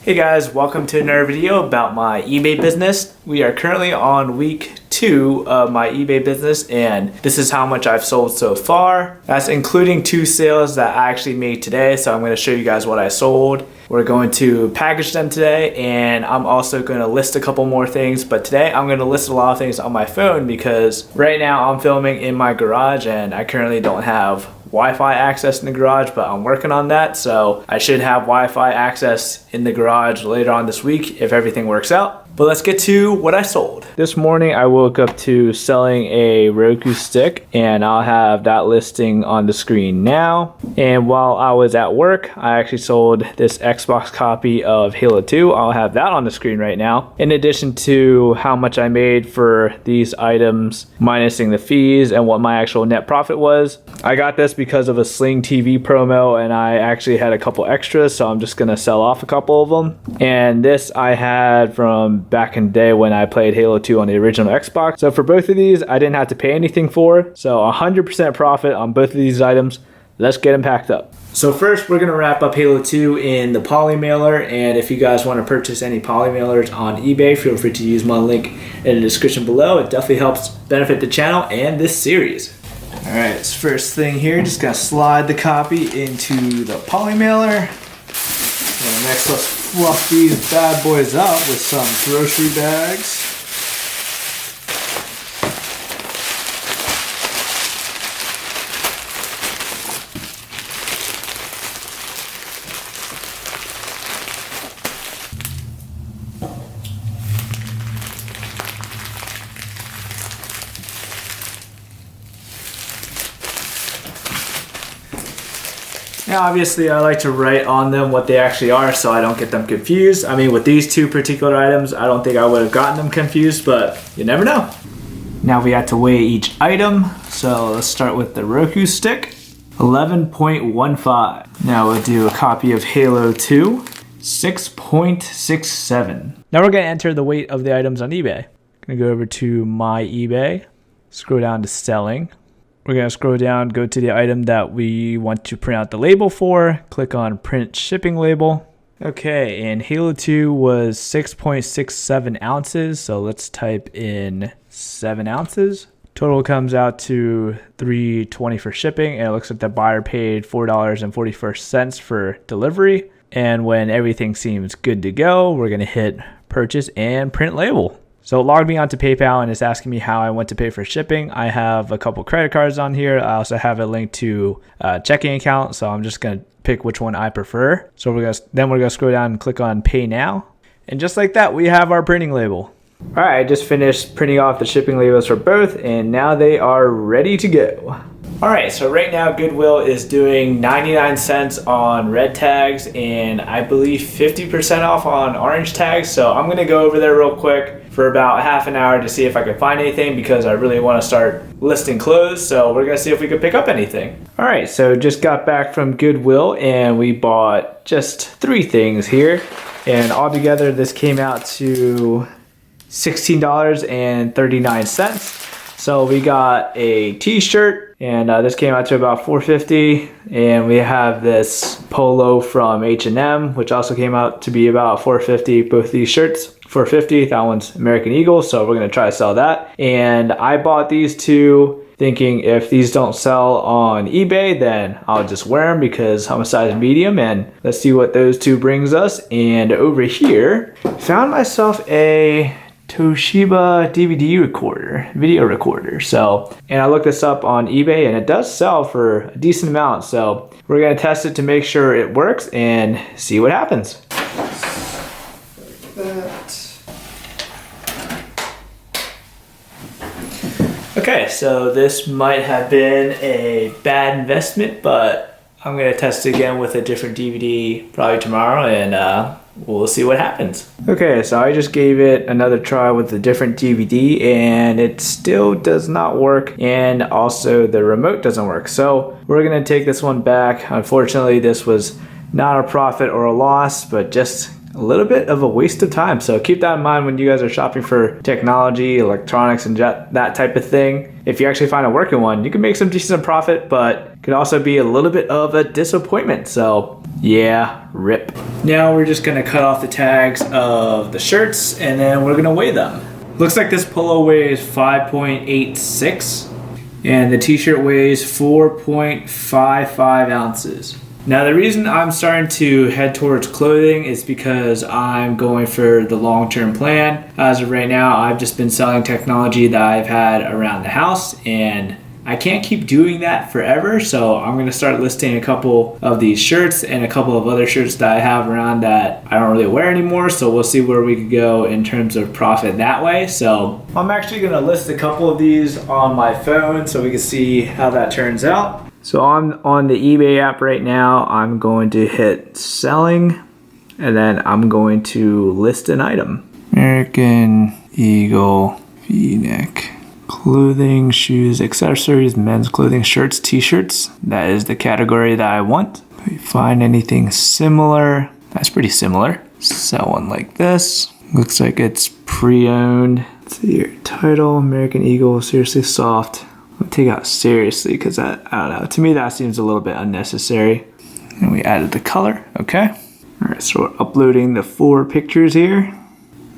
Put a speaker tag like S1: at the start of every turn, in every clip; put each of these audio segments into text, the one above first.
S1: Hey guys, welcome to another video about my eBay business. We are currently on week 2 of my eBay business and this is how much I've sold so far. That's including 2 sales that I actually made today, so I'm going to show you guys what I sold. We're going to package them today and I'm also going to list a couple more things, but today I'm going to list a lot of things on my phone because right now I'm filming in my garage and I currently don't have Wi-Fi access in the garage, but I'm working on that, so I should have Wi-Fi access in the garage later on this week if everything works out. But let's get to what I sold. This morning I woke up to selling a Roku stick and I'll have that listing on the screen now. And while I was at work, I actually sold this Xbox copy of Halo 2. I'll have that on the screen right now. In addition to how much I made for these items, minusing the fees and what my actual net profit was. I got this because of a Sling TV promo and I actually had a couple extras, so I'm just gonna sell off a couple of them. And this I had from back in the day when I played Halo 2 on the original Xbox. So for both of these, I didn't have to pay anything for. So 100% profit on both of these items. Let's get them packed up. So first, we're gonna wrap up Halo 2 in the poly mailer. And if you guys wanna purchase any poly mailers on eBay, feel free to use my link in the description below. It definitely helps benefit the channel and this series. All right, so first thing here, just gonna slide the copy into the poly mailer. And next, let's fluff these bad boys up with some grocery bags. Now obviously I like to write on them what they actually are so I don't get them confused. I mean, with these 2 particular items, I don't think I would have gotten them confused, but you never know. Now we have to weigh each item. So let's start with the Roku stick, 11.15. Now we'll do a copy of Halo 2, 6.67. Now we're gonna enter the weight of the items on eBay. Gonna go over to my eBay, scroll down to selling. We're going to scroll down, go to the item that we want to print out the label for, click on print shipping label. Okay, and Halo 2 was 6.67 ounces, so let's type in 7 ounces. Total comes out to $3.20 for shipping, and it looks like the buyer paid $4.41 for delivery. And when everything seems good to go, we're going to hit purchase and print label. So it logged me onto PayPal and it's asking me how I want to pay for shipping. I have a couple credit cards on here. I also have a link to a checking account, so I'm just gonna pick which one I prefer. So we're gonna scroll down and click on Pay Now. And just like that, we have our printing label. All right, I just finished printing off the shipping labels for both and now they are ready to go. All right, so right now Goodwill is doing 99 cents on red tags and I believe 50% off on orange tags. So I'm gonna go over there real quick for about half an hour to see if I can find anything because I really wanna start listing clothes. So we're gonna see if we can pick up anything. All right, so just got back from Goodwill and we bought just 3 things here. And altogether this came out to $16.39. So we got a t-shirt and this came out to about $4.50, and we have this polo from H&M which also came out to be about $4.50. Both these shirts $4.50. That one's American Eagle, so we're gonna try to sell that. And I bought these 2 thinking if these don't sell on eBay then I'll just wear them because I'm a size medium. And let's see what those 2 brings us. And over here found myself a Toshiba DVD recorder, video recorder. So, and I looked this up on eBay and it does sell for a decent amount. So we're gonna test it to make sure it works and see what happens. Okay, so this might have been a bad investment, but I'm gonna test it again with a different DVD probably tomorrow and we'll see what happens. Okay, so I just gave it another try with a different DVD and it still does not work, and also the remote doesn't work. So we're gonna take this one back. Unfortunately, this was not a profit or a loss, but just a little bit of a waste of time. So keep that in mind when you guys are shopping for technology, electronics, and that type of thing. If you actually find a working one, you can make some decent profit, but it can also be a little bit of a disappointment. So yeah, rip. Now we're just gonna cut off the tags of the shirts and then we're gonna weigh them. Looks like this polo weighs 5.86 and the t-shirt weighs 4.55 ounces. Now the reason I'm starting to head towards clothing is because I'm going for the long-term plan. As of right now, I've just been selling technology that I've had around the house and I can't keep doing that forever. So I'm gonna start listing a couple of these shirts and a couple of other shirts that I have around that I don't really wear anymore. So we'll see where we could go in terms of profit that way. So I'm actually gonna list a couple of these on my phone so we can see how that turns out. So I'm on the eBay app right now. I'm going to hit selling and then I'm going to list an item. American Eagle V-neck. Clothing, shoes, accessories, men's clothing, shirts, t-shirts. That is the category that I want. If we find anything similar, that's pretty similar. Sell one like this. Looks like it's pre-owned. Let's see your title, American Eagle, seriously soft. I'll take out seriously because I don't know. To me, that seems a little bit unnecessary. And we added the color, okay. All right, so we're uploading the 4 pictures here.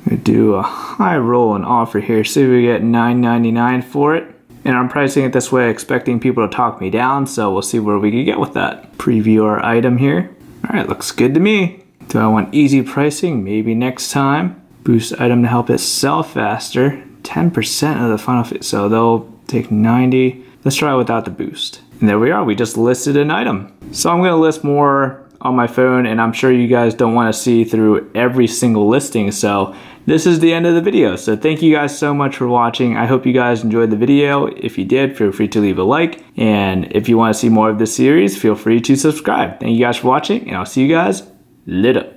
S1: We do a high roll and offer here. See, we get $9.99 for it. And I'm pricing it this way, expecting people to talk me down. So we'll see where we can get with that. Preview our item here. All right, looks good to me. Do I want easy pricing? Maybe next time. Boost item to help it sell faster. 10% of the final fee. So they'll take 90. Let's try without the boost. And there we are. We just listed an item. So I'm going to list more on my phone, and I'm sure you guys don't want to see through every single listing. So this is the end of the video. So thank you guys so much for watching. I hope you guys enjoyed the video. If you did, feel free to leave a like. And if you want to see more of this series, feel free to subscribe. Thank you guys for watching, and I'll see you guys later.